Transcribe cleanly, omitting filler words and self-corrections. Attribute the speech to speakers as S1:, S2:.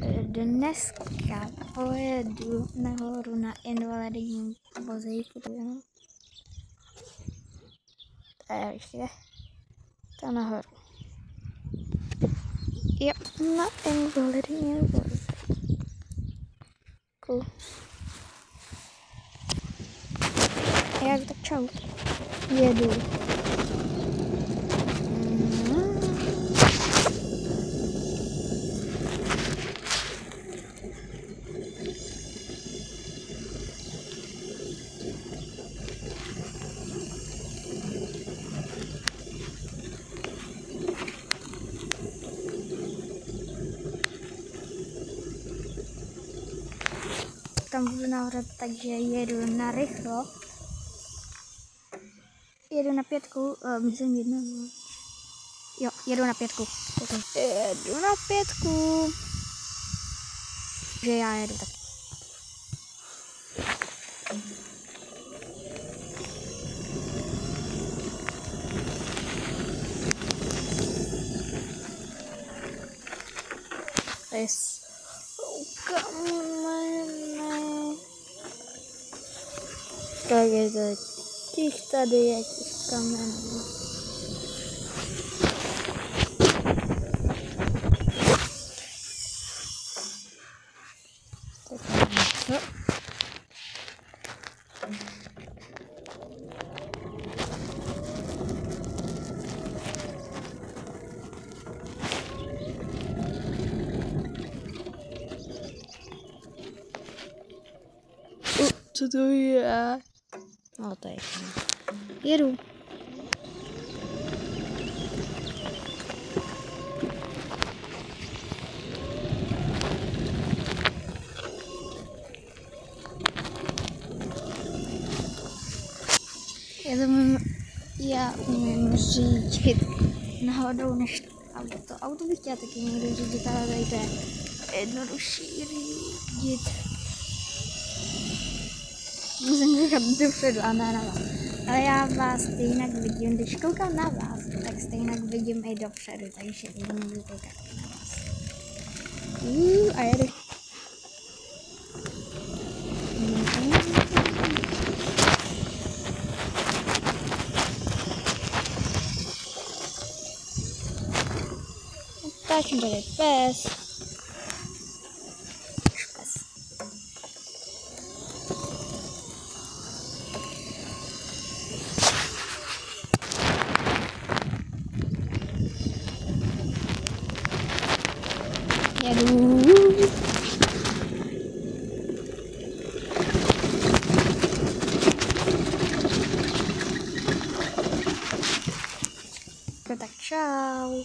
S1: dneska pojedu nahoru na invalidním vozíku. Takže to nahoru. Jo, na invalidním vozíku. Jak tak čau. Jedu. Tam budu nahoře, takže jedu na rychlo. Jedu na 5, myslím 1. Jo, jedu na 5. Jedu na 5. Že já jedu tak. Tak je to těch tady je těch kamenů. Co to je? No to je. Jedu. Já umím řídit náhodou než auto. Auto bych chtěla taky někdy řídit, ale tady to je jednodušší řídit. Musím říkat dopředu a ne na vás. Ale já vás stejnak vidím, když koukám na vás, tak stejnak vidím i dopředu, takže můžu koukat i na vás. A jedu. Táčím tady pes. Jedu. Tak čau.